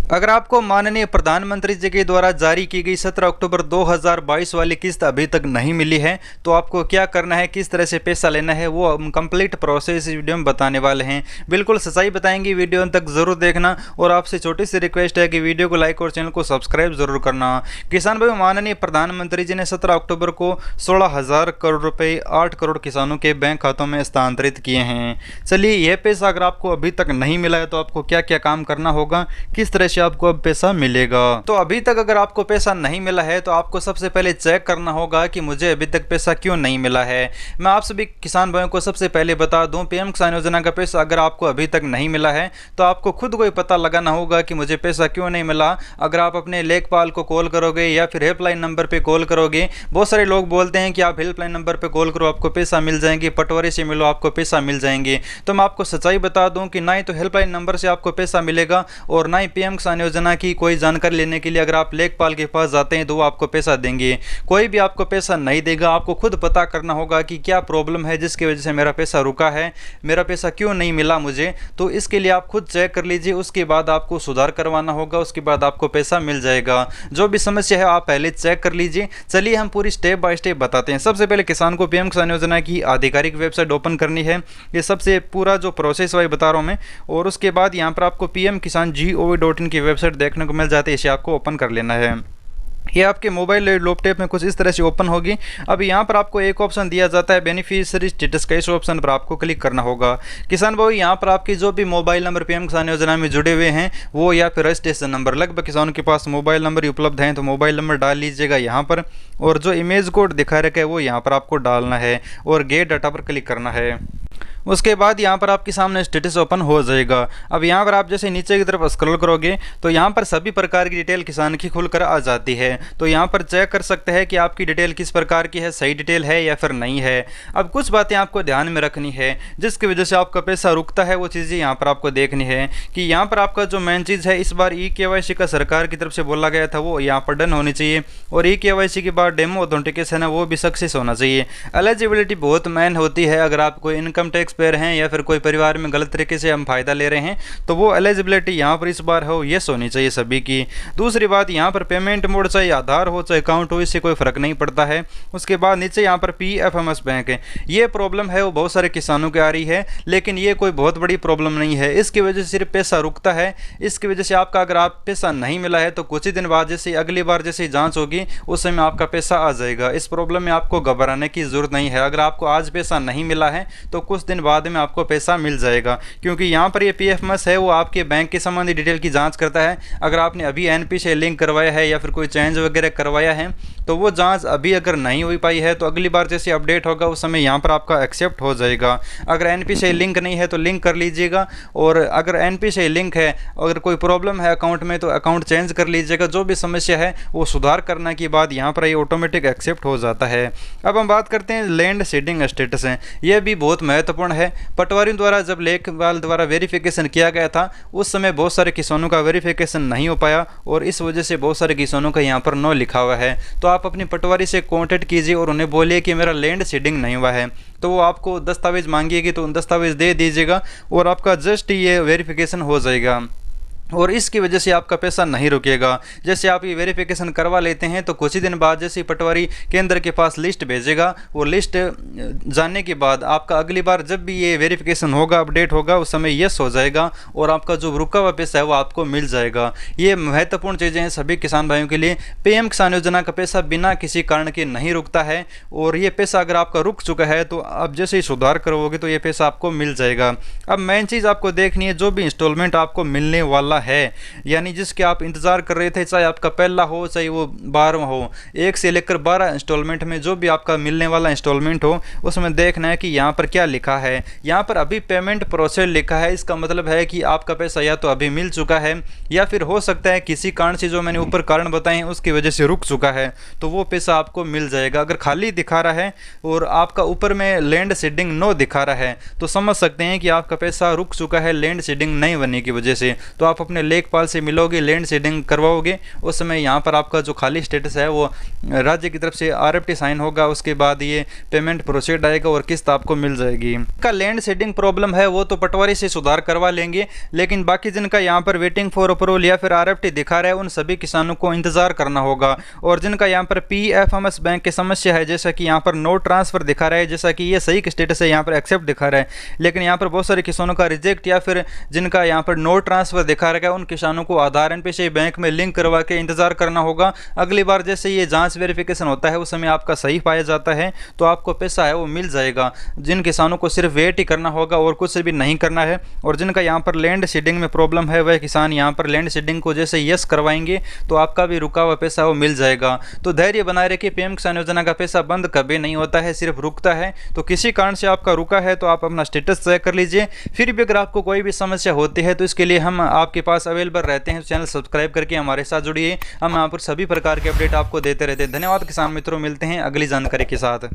अगर आपको माननीय प्रधानमंत्री जी के द्वारा जारी की गई 17 अक्टूबर 2022 वाली किस्त अभी तक नहीं मिली है तो आपको क्या करना है, किस तरह से पैसा लेना है, वो हम कंप्लीट प्रोसेस इस वीडियो में बताने वाले हैं। बिल्कुल सच्चाई बताएंगे, वीडियो अंत तक जरूर देखना। और आपसे छोटी सी रिक्वेस्ट है कि वीडियो को लाइक और चैनल को सब्सक्राइब जरूर करना। किसान भाई, माननीय प्रधानमंत्री जी ने 17 अक्टूबर को 16,000 करोड़ रुपये 8 करोड़ किसानों के बैंक खातों में हस्तांतरित किए हैं। चलिए, यह पैसा अगर आपको अभी तक नहीं मिला है तो आपको क्या क्या काम करना होगा, किस तरह आपको अब पैसा मिलेगा। तो अभी तक अगर आपको पैसा नहीं मिला है तो आपको सबसे पहले चेक करना होगा कि मुझे अभी तक पैसा क्यों नहीं मिला है। मैं आप सभी किसान भाइयों को सबसे पहले बता दूं, पीएम किसान योजना का पैसा अगर आपको अभी तक नहीं मिला है तो आपको खुद को ही पता लगाना होगा कि मुझे पैसा क्यों नहीं मिला। अगर आप अपने लेखपाल को कॉल करोगे या फिर हेल्पलाइन नंबर पर कॉल करोगे, बहुत सारे लोग बोलते हैं कि आप हेल्पलाइन नंबर पर कॉल करो आपको पैसा मिल जाएंगे, पटवारी से मिलो आपको पैसा मिल जाएंगे। तो मैं आपको सच्चाई बता दूं कि ना ही तो हेल्पलाइन नंबर से आपको पैसा मिलेगा और ना ही पीएम किसान योजना की कोई जानकारी लेने के लिए अगर आप लेखपाल के पास जाते हैं तो वो आपको पैसा देंगे। कोई भी आपको पैसा नहीं देगा। आपको खुद पता करना होगा कि क्या प्रॉब्लम है जिसकी वजह से मेरा पैसा रुका है, मेरा पैसा क्यों नहीं मिला मुझे। तो इसके लिए आप खुद चेक कर लीजिए, उसके बाद आपको सुधार करवाना होगा, उसके बाद आपको पैसा मिल जाएगा। जो भी समस्या है आप पहले चेक कर लीजिए। चलिए हम पूरी स्टेप बाय स्टेप बताते हैं। सबसे पहले किसान को पीएम किसान योजना की आधिकारिक वेबसाइट ओपन करनी है। ये सबसे पूरा जो प्रोसेस है बता रहा हूँ मैं। और उसके बाद यहाँ पर आपको pmkisan.gov.in की वेबसाइट देखने को मिल जाती है, इसे आपको ओपन कर लेना है। ये आपके मोबाइल लैपटॉप में कुछ इस तरह से ओपन होगी। अब यहाँ पर आपको एक ऑप्शन दिया जाता है बेनिफिशियरी स्टेटस का, इस ऑप्शन पर आपको क्लिक करना होगा। किसान भाई, यहाँ पर आपके जो भी मोबाइल नंबर पीएम किसान योजना में जुड़े हुए हैं वो या फिर रजिस्ट्रेशन नंबर, लगभग किसानों के पास मोबाइल नंबर ही उपलब्ध हैं तो मोबाइल नंबर डाल लीजिएगा यहाँ पर। और जो इमेज कोड दिखा रखा है वो यहाँ पर आपको डालना है और गेट डाटा पर क्लिक करना है। उसके बाद यहाँ पर आपके सामने स्टेटस ओपन हो जाएगा। अब यहाँ पर आप जैसे नीचे की तरफ स्क्रॉल करोगे तो यहाँ पर सभी प्रकार की डिटेल किसान की खुलकर आ जाती है। तो यहाँ पर चेक कर सकते हैं कि आपकी डिटेल किस प्रकार की है, सही डिटेल है या फिर नहीं है। अब कुछ बातें आपको ध्यान में रखनी है जिसकी वजह से आपका पैसा रुकता है, वो चीज़ें यहाँ पर आपको देखनी है कि यहाँ पर आपका जो मेन चीज़ है, इस बार KYC का सरकार की तरफ से बोला गया था वो यहाँ पर डन होनी चाहिए। और KYC के बाद डेमो ऑथेंटिकेशन है वो भी सक्सेस होना चाहिए। एलिजिबिलिटी बहुत मेन होती है। अगर आप कोई इनकम टैक्स पेयर हैं या फिर कोई परिवार में गलत तरीके से हम फायदा ले रहे हैं तो वो एलिजिबिलिटी यहाँ पर इस बार हो यस होनी चाहिए सभी की। दूसरी बात, यहाँ पर पेमेंट मोड चाहे आधार हो चाहे अकाउंट हो, इससे कोई फर्क नहीं पड़ता है। उसके बाद नीचे यहाँ पर PFMS बैंक है। ये प्रॉब्लम है वो बहुत सारे किसानों की आ रही है, लेकिन ये कोई बहुत बड़ी प्रॉब्लम नहीं है। इसकी वजह से सिर्फ पैसा रुकता है। इसकी वजह से आपका अगर आप पैसा नहीं मिला है तो कुछ ही दिन बाद जैसे अगली बार जैसे जाँच होगी उस समय आपका पैसा आ जाएगा। इस प्रॉब्लम में आपको घबराने की जरूरत नहीं है। अगर आपको आज पैसा नहीं मिला है तो कुछ दिन बाद में आपको पैसा मिल जाएगा, क्योंकि यहाँ पर ये PFMS है वो आपके बैंक के संबंधी डिटेल की जांच करता है। अगर आपने अभी NP से लिंक करवाया है या फिर कोई चेंज वगैरह करवाया है तो वो जांच अभी अगर नहीं हो पाई है तो अगली बार जैसे अपडेट होगा उस समय यहाँ पर आपका एक्सेप्ट हो जाएगा। अगर NP से लिंक नहीं है तो लिंक कर लीजिएगा, और अगर NP से लिंक है, अगर कोई प्रॉब्लम है अकाउंट में तो अकाउंट चेंज कर लीजिएगा। जो भी समस्या है वो सुधार करने के बाद यहाँ पर ये ऑटोमेटिक एक्सेप्ट हो जाता है। अब हम बात करते हैं लैंड सीडिंग स्टेटस है। यह भी बहुत महत्वपूर्ण है। पटवारियों द्वारा जब लेखपाल द्वारा वेरिफिकेशन किया गया था उस समय बहुत सारे किसानों का वेरिफिकेशन नहीं हो पाया और इस वजह से बहुत सारे किसानों का यहाँ पर नो लिखा हुआ है। तो आप अपनी पटवारी से कांटेक्ट कीजिए और उन्हें बोलिए कि मेरा लैंड सीडिंग नहीं हुआ है। तो वो आपको दस्तावेज मांगेगी तो उन दस्तावेज दे दीजिएगा और आपका जस्ट ये वेरिफिकेशन हो जाएगा और इसकी वजह से आपका पैसा नहीं रुकेगा। जैसे आप ये वेरिफिकेशन करवा लेते हैं तो कुछ ही दिन बाद जैसे पटवारी केंद्र के पास लिस्ट भेजेगा, वो लिस्ट जानने के बाद आपका अगली बार जब भी ये वेरिफिकेशन होगा, अपडेट होगा, उस समय यस हो जाएगा और आपका जो रुका हुआ पैसा है वो आपको मिल जाएगा। ये महत्वपूर्ण चीज़ें हैं सभी किसान भाइयों के लिए। पीएम किसान योजना का पैसा बिना किसी कारण के नहीं रुकता है और ये पैसा अगर आपका रुक चुका है तो आप जैसे ही सुधार करोगे तो ये पैसा आपको मिल जाएगा। अब मेन चीज़ आपको देखनी है, जो भी इंस्टॉलमेंट आपको मिलने वाला है, यानी जिसके आप इंतजार कर रहे थे, चाहे आपका पहला हो चाहे वो 12वां हो, 1 से लेकर 12 इंस्टॉलमेंट में जो भी आपका मिलने वाला इंस्टॉलमेंट हो उसमें देखना है कि यहाँ पर क्या लिखा है। यहाँ पर अभी पेमेंट प्रोसेस लिखा है, इसका मतलब है कि आपका पैसा या तो अभी मिल चुका है या फिर हो सकता है किसी कारण से, जो मैंने ऊपर कारण बताए हैं उसकी वजह से रुक चुका है, तो वो पैसा आपको मिल जाएगा। अगर खाली दिखा रहा है और आपका ऊपर में लैंड सीडिंग नो दिखा रहा है तो समझ सकते हैं कि आपका पैसा रुक चुका है लैंड सीडिंग नहीं बनने की वजह से। तो आप अपने लेखपाल से मिलोगे, लैंड सीडिंग करवाओगे, उस समय यहाँ पर आपका जो खाली स्टेटस है वो राज्य की तरफ से RFT साइन होगा, उसके बाद ये पेमेंट प्रोसीड आएगा और किस्त आपको मिल जाएगी। का लैंड सीडिंग प्रॉब्लम है वो तो पटवारी से सुधार करवा लेंगे, लेकिन बाकी जिनका यहाँ पर वेटिंग फॉर अप्रूवल या फिर RFT दिखा रहा है उन सभी किसानों को इंतजार करना होगा। और जिनका यहाँ पर PFMS बैंक की समस्या है, जैसा कि यहाँ पर नो ट्रांसफर दिखा रहा है, जैसा कि ये सही स्टेटस है, यहाँ पर एक्सेप्ट दिखा रहा है, लेकिन यहाँ पर बहुत सारे किसानों का रिजेक्ट या फिर जिनका यहाँ पर नो ट्रांसफर दिखा रहा है, उन किसानों को आधार NPCI बैंक में लिंक करवा के इंतजार करना होगा। अगली बार जैसे ये जांच वेरिफिकेशन होता है उस समय आपका सही पाया जाता है तो आपको पैसा है वो मिल जाएगा। जिन किसानों को सिर्फ वेट ही करना होगा और कुछ भी नहीं करना है, और जिनका यहाँ पर लैंड सीडिंग में प्रॉब्लम है वह किसान यहाँ पर लैंड सीडिंग को जैसे यस करवाएंगे तो आपका भी रुका हुआ पैसा वो मिल जाएगा। तो धैर्य बनाए रखिए, PM किसान योजना का पैसा बंद कभी नहीं होता है, सिर्फ रुकता है। तो किसी कारण से आपका रुका है तो आप अपना स्टेटस चेक कर लीजिए। फिर भी अगर आपको कोई भी समस्या होती है तो इसके लिए हम आपके पास अवेलेबल रहते हैं। चैनल सब्सक्राइब करके हमारे साथ जुड़िए, हम यहाँ पर सभी प्रकार के अपडेट आपको देते रहते हैं। धन्यवाद किसान मित्रों, मिलते हैं अगली जानकारी के साथ।